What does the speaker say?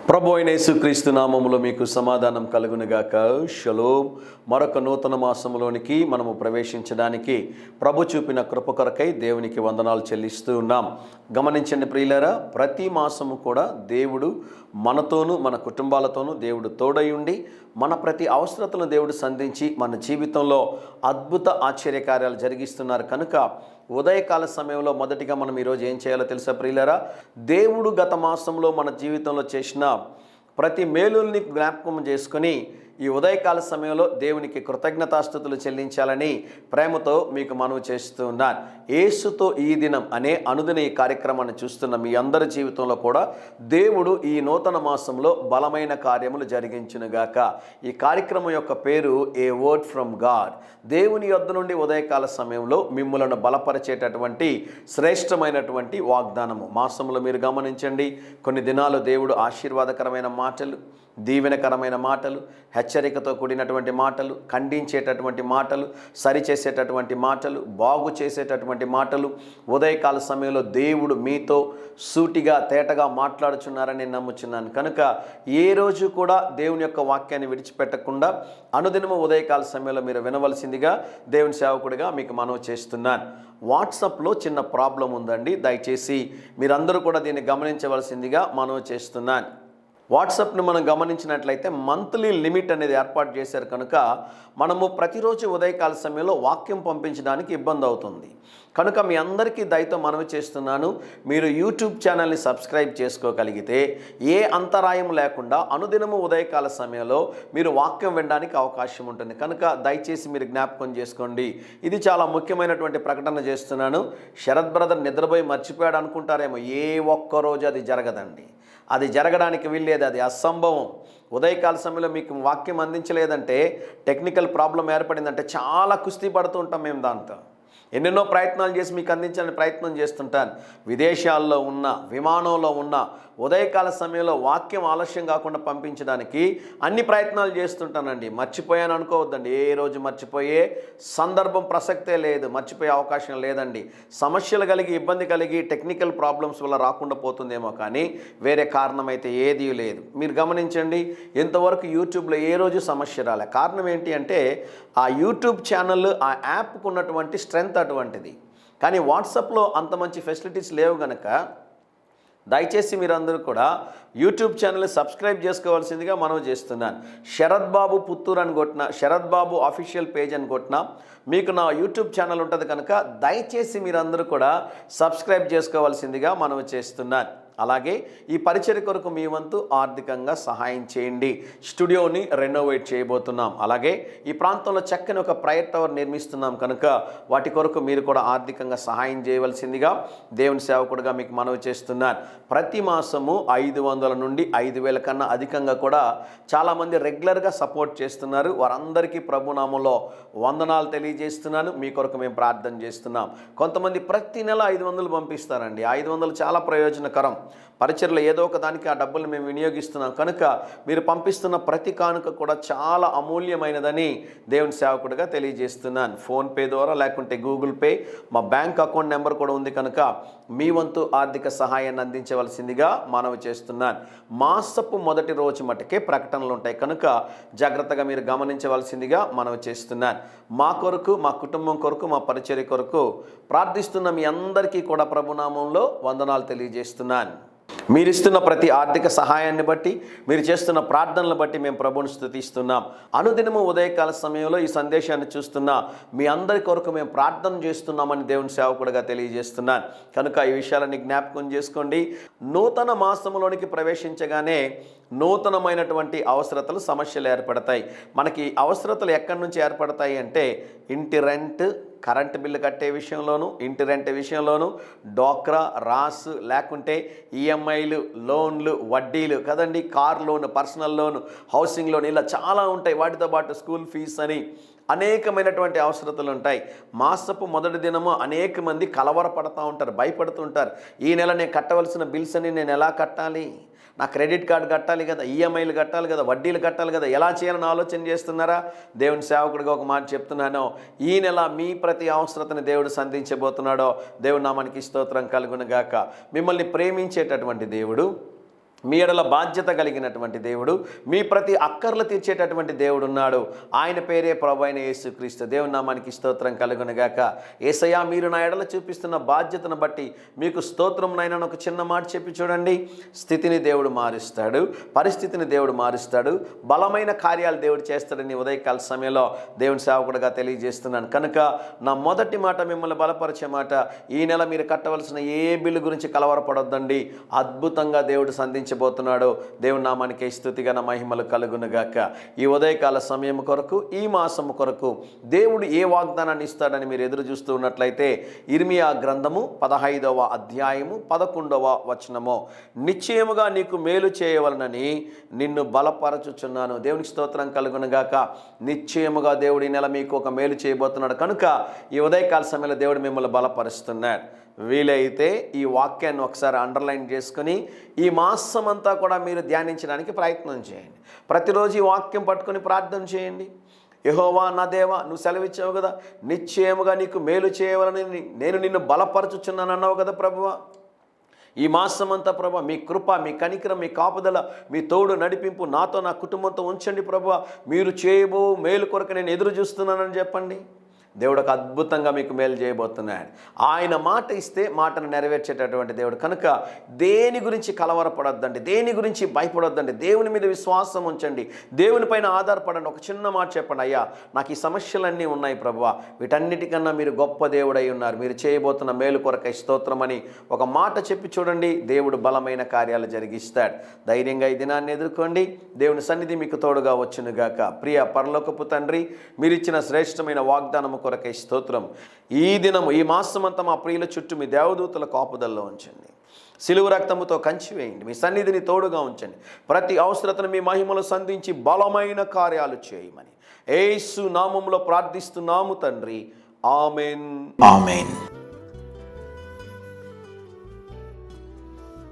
ప్రభు అయిన యేసుక్రీస్తు నామములో మీకు సమాధానం కలుగునుగాక. షలోమ్. మరొక నూతన మాసంలోనికి మనము ప్రవేశించడానికి ప్రభు చూపిన కృప కొరకై దేవునికి వందనాలు చెల్లిస్తూ ఉన్నాం. గమనించండి ప్రియులారా, ప్రతి మాసము కూడా దేవుడు మనతోనూ మన కుటుంబాలతోనూ దేవుడు తోడై ఉండి మన ప్రతి అవసరతలను దేవుడు సంధించి మన జీవితంలో అద్భుత ఆశ్చర్యకార్యాలు జరిగిస్తున్నారు. కనుక ఉదయకాల సమయంలో మొదటిగా మనం ఈరోజు ఏం చేయాలో తెలుసా ప్రియులారా? దేవుడు గత మాసంలో మన జీవితంలో చేసిన ప్రతి మేలుల్ని జ్ఞాపకం చేసుకొని ఈ ఉదయకాల సమయంలో దేవునికి కృతజ్ఞతాస్తుతులు చెల్లించాలని ప్రేమతో మీకు మనవి చేస్తూ ఉన్నాను. యేసుతో ఈ దినం అనే అనుదిన ఈ కార్యక్రమాన్ని చూస్తున్న మీ అందరి జీవితంలో కూడా దేవుడు ఈ నూతన మాసంలో బలమైన కార్యములు జరిగించునుగాక. ఈ కార్యక్రమం యొక్క పేరు ఏ వర్డ్ ఫ్రమ్ గాడ్. దేవుని యొద్ద నుండి ఉదయకాల సమయంలో మిమ్ములను బలపరిచేటటువంటి శ్రేష్టమైనటువంటి వాగ్దానము. మాసంలో మీరు గమనించండి, కొన్ని దినాలు దేవుడు ఆశీర్వాదకరమైన మాటలు, దీవెనకరమైన మాటలు, హెచ్చరికతో కూడినటువంటి మాటలు, ఖండించేటటువంటి మాటలు, సరిచేసేటటువంటి మాటలు, బాగు చేసేటటువంటి మాటలు ఉదయకాల సమయంలో దేవుడు మీతో సూటిగా తేటగా మాట్లాడుచున్నారని నేను నమ్ముచున్నాను. కనుక ఏ రోజు కూడా దేవుని యొక్క వాక్యాన్ని విడిచిపెట్టకుండా అనుదినము ఉదయకాల సమయంలో మీరు వినవలసిందిగా దేవుని సేవకుడిగా మీకు మనవి చేస్తున్నాను. వాట్సాప్లో చిన్న ప్రాబ్లం ఉందండి, దయచేసి మీరందరూ కూడా దీన్ని గమనించవలసిందిగా మనవి చేస్తున్నాను. వాట్సాప్ను మనం గమనించినట్లయితే మంత్లీ లిమిట్ అనేది ఏర్పాటు చేశారు. కనుక మనము ప్రతిరోజు ఉదయకాల సమయంలో వాక్యం పంపించడానికి ఇబ్బంది అవుతుంది. కనుక మీ అందరికీ దయతో మనవి చేస్తున్నాను, మీరు యూట్యూబ్ ఛానల్ని సబ్స్క్రైబ్ చేసుకోగలిగితే ఏ అంతరాయం లేకుండా అనుదినము ఉదయకాల సమయంలో మీరు వాక్యం వినడానికి అవకాశం ఉంటుంది. కనుక దయచేసి మీరు జ్ఞాపకం చేసుకోండి. ఇది చాలా ముఖ్యమైనటువంటి ప్రకటన చేస్తున్నాను. శరత్ బ్రదర్ నిద్రపోయి మర్చిపోయాడు అనుకుంటారేమో, ఏ ఒక్కరోజు అది జరగదండి. అది జరగడానికి వీల్లేదు, అది అసంభవం. ఉదయకాల సమయంలో మీకు వాక్యం అందించలేదంటే, టెక్నికల్ ప్రాబ్లం ఏర్పడిందంటే చాలా కుస్తీ పడుతూ ఉంటాం మేము దాంతో. ఎన్నెన్నో ప్రయత్నాలు చేసి మీకు అందించాలని ప్రయత్నం చేస్తుంటాను. విదేశాల్లో ఉన్న, విమానంలో ఉన్న ఉదయకాల సమయంలో వాక్యం ఆలస్యం కాకుండా పంపించడానికి అన్ని ప్రయత్నాలు చేస్తుంటానండి. మర్చిపోయాను అనుకోవద్దండి, ఏ రోజు మర్చిపోయే సందర్భం ప్రసక్తే లేదు, మర్చిపోయే అవకాశం లేదండి. సమస్యలు కలిగి, ఇబ్బంది కలిగి, టెక్నికల్ ప్రాబ్లమ్స్ వల్ల రాకుండా పోతుందేమో కానీ వేరే కారణం అయితే ఏదీ లేదు. మీరు గమనించండి, ఇంతవరకు యూట్యూబ్లో ఏ రోజు సమస్య రాలే. కారణం ఏంటి అంటే ఆ యూట్యూబ్ ఛానల్, ఆ యాప్కు ఉన్నటువంటి స్ట్రెంగ్త్ అటువంటిది. కానీ వాట్సాప్లో అంత మంచి ఫెసిలిటీస్ లేవు కనుక దయచేసి మీరందరూ కూడా యూట్యూబ్ ఛానల్ని సబ్స్క్రైబ్ చేసుకోవాల్సిందిగా మనవి చేస్తున్నాను. శరత్ బాబు పుత్తూరు అని కొట్టిన, శరత్ బాబు అఫీషియల్ పేజ్ అని కొట్టిన మీకు నా యూట్యూబ్ ఛానల్ ఉంటుంది. కనుక దయచేసి మీరందరూ కూడా సబ్స్క్రైబ్ చేసుకోవాల్సిందిగా మనవి చేస్తున్నాను. అలాగే ఈ పరిచర్య కొరకు మీ వంతు ఆర్థికంగా సహాయం చేయండి. స్టూడియోని రెనోవేట్ చేయబోతున్నాం. అలాగే ఈ ప్రాంతంలో చక్కని ఒక ప్రేయర్ టవర్ నిర్మిస్తున్నాం. కనుక వాటి కొరకు మీరు కూడా ఆర్థికంగా సహాయం చేయవలసిందిగా దేవుని సేవకుడిగా మీకు మనవి చేస్తున్నాను. ప్రతి మాసము 500 నుండి 5,000 కన్నా అధికంగా కూడా చాలామంది రెగ్యులర్గా సపోర్ట్ చేస్తున్నారు. వారందరికీ ప్రభునామంలో వందనాలు తెలియజేస్తున్నాను. మీ కొరకు మేము ప్రార్థన చేస్తున్నాం. కొంతమంది ప్రతి నెల 500 పంపిస్తారండి. 500 చాలా ప్రయోజనకరం. పరిచర్లో ఏదో ఒక దానికి ఆ డబ్బులు మేము వినియోగిస్తున్నాం. కనుక మీరు పంపిస్తున్న ప్రతి కానుక కూడా చాలా అమూల్యమైనదని దేవుని సేవకుడిగా తెలియజేస్తున్నాను. ఫోన్పే ద్వారా లేకుంటే గూగుల్ పే, మా బ్యాంక్ అకౌంట్ నెంబర్ కూడా ఉంది. కనుక మీ వంతు ఆర్థిక సహాయాన్ని అందించవలసిందిగా మనవి చేస్తున్నాను. మాసపు మొదటి రోజు మటుకే ప్రకటనలు ఉంటాయి. కనుక జాగ్రత్తగా మీరు గమనించవలసిందిగా మనవి చేస్తున్నాను. మా కొరకు, మా కుటుంబం కొరకు, మా పరిచర్య కొరకు ప్రార్థిస్తున్న మీ అందరికీ కూడా ప్రభునామంలో వందనాలు తెలియజేస్తున్నాను. మీరిస్తున్న ప్రతి ఆర్థిక సహాయాన్ని బట్టి, మీరు చేస్తున్న ప్రార్థనలు బట్టి మేము ప్రభువుని స్తుతిస్తున్నాం. అనుదినము ఉదయకాల సమయంలో ఈ సందేశాన్ని చూస్తున్న మీ అందరి కొరకు మేము ప్రార్థన చేస్తున్నామని దేవుని సేవకుడిగా తెలియజేస్తున్నాను. కనుక ఈ విషయాలని జ్ఞాపకం చేసుకోండి. నూతన మాసంలోనికి ప్రవేశించగానే నూతనమైనటువంటి అవసరతలు, సమస్యలు ఏర్పడతాయి. మనకి అవసరతలు ఎక్కడి నుంచి ఏర్పడతాయి అంటే ఇంటి రెంట్, కరెంటు బిల్లు కట్టే విషయంలోను, ఇంటి రెంట్ విషయంలోను, డోక్రా, రాస్, లేకుంటే ఈఎంఐలు, లోన్లు, వడ్డీలు కదండి, car loan, personal loan, housing loan, ఇలా చాలా ఉంటాయి. వాటితో పాటు స్కూల్ ఫీజు అని అనేకమైనటువంటి అవసరతలు ఉంటాయి. మాసపు మొదటి దినము అనేక మంది కలవరపడుతూ ఉంటారు, భయపడుతూ ఉంటారు. ఈ నెల నేను కట్టవలసిన బిల్స్ అని నేను ఎలా కట్టాలి, నా క్రెడిట్ కార్డు కట్టాలి కదా, ఈఎంఐలు కట్టాలి కదా, వడ్డీలు కట్టాలి కదా, ఎలా చేయాలని ఆలోచన చేస్తున్నారా? దేవుని సేవకుడిగా ఒక మాట చెప్తున్నాను, ఈ నెల మీ ప్రతి అవసరతని దేవుడు సంధించబోతున్నాడో దేవుడు నామానికి స్తోత్రం కలుగునుగాక. మిమ్మల్ని ప్రేమించేటటువంటి దేవుడు, మీ ఎడల బాధ్యత కలిగినటువంటి దేవుడు, మీ ప్రతి అక్కర్లు తీర్చేటటువంటి దేవుడు ఉన్నాడు. ఆయన పేరే ప్రభు అయిన యేసుక్రీస్తు. దేవుని నామానికి స్తోత్రం కలుగునుగాక. యేసయ్యా, మీరు నా ఎడల చూపిస్తున్న బాధ్యతను బట్టి మీకు స్తోత్రం నైనా ఒక చిన్న మాట చెప్పి చూడండి. స్థితిని దేవుడు మారుస్తాడు, పరిస్థితిని దేవుడు మారుస్తాడు, బలమైన కార్యాలు దేవుడు చేస్తాడని ఉదయకాల సమయంలో దేవుని సేవకుడిగా తెలియజేస్తున్నాను. కనుక నా మొదటి మాట, మిమ్మల్ని బలపరిచే మాట, ఈ నెల మీరు కట్టవలసిన ఏ బిల్లు గురించి కలవరపడొద్దండి. అద్భుతంగా దేవుడు సంధించబోతున్నాడు. దేవుని నామానికి స్తుతిగా మహిమలు కలుగునుగాక. ఈ ఉదయకాల సమయం కొరకు, ఈ మాసం కొరకు దేవుడు ఏ వాగ్దానాన్ని ఇస్తాడని మీరు ఎదురు చూస్తూ ఉన్నట్లయితే, ఇర్మియా గ్రంథము 15వ అధ్యాయము 11వ వచనము, నిశ్చయముగా నీకు మేలు చేయవలనని నిన్ను బలపరచుచున్నాను. దేవునికి స్తోత్రం కలుగునుగాక. నిశ్చయముగా దేవుడు ఈ నెల మీకు ఒక మేలు చేయబోతున్నాడు. కనుక ఈ ఉదయకాల సమయంలో దేవుడు మిమ్మల్ని బలపరుస్తున్నాడు. వీలైతే ఈ వాక్యాన్ని ఒకసారి అండర్లైన్ చేసుకుని ఈ మాసం అంతా కూడా మీరు ధ్యానించడానికి ప్రయత్నం చేయండి. ప్రతిరోజు ఈ వాక్యం పట్టుకొని ప్రార్థన చేయండి. యెహోవా నా దేవా, నువ్వు సెలవిచ్చావు కదా, నిశ్చయముగా నీకు మేలు చేయవలని నేను నిన్ను బలపరచుచున్నాను అన్నావు కదా ప్రభువా. ఈ మాసం అంతా ప్రభా మీ కృప, మీ కనికరం, మీ కాపుదల, మీ తోడు నడిపింపు నాతో, నా కుటుంబంతో ఉంచండి ప్రభువా. మీరు చేయబో మేలు కొరకు నేను ఎదురు చూస్తున్నానని చెప్పండి. దేవుడు ఒక అద్భుతంగా మీకు మేలు చేయబోతున్నాడు. ఆయన మాట ఇస్తే మాటను నెరవేర్చేటటువంటి దేవుడు. కనుక దేని గురించి కలవరపడొద్దండి, దేని గురించి భయపడొద్దండి. దేవుని మీద విశ్వాసం ఉంచండి, దేవుని పైన ఆధారపడండి. ఒక చిన్న మాట చెప్పండి, అయ్యా నాకు ఈ సమస్యలన్నీ ఉన్నాయి ప్రభువా, వీటన్నిటికన్నా మీరు గొప్ప దేవుడై ఉన్నారు, మీరు చేయబోతున్న మేలు కొరకై స్తోత్రం అని ఒక మాట చెప్పి చూడండి. దేవుడు బలమైన కార్యాలు జరిగిస్తాడు. ధైర్యంగా ఈ దినాన్ని ఎదుర్కోండి. దేవుని సన్నిధి మీకు తోడుగా వచ్చునుగాక. ప్రియ పరలోకపు తండ్రి, మీరిచ్చిన శ్రేష్టమైన వాగ్దానము కొరకై స్తోత్రం. ఈ దినము, ఈ మాసం అంతా మా ప్రియుల చుట్టూ మీ దేవదూతల కాపుదల్లో ఉంచండి. సిలువ రక్తముతో కంచి వేయండి. మీ సన్నిధిని తోడుగా ఉంచండి. ప్రతి అవసరతను మీ మహిమలు సంధించి బలమైన కార్యాలు చేయమని యేసు నామములో ప్రార్థిస్తున్నాము తండ్రి. ఆమేన్. ఆమేన్.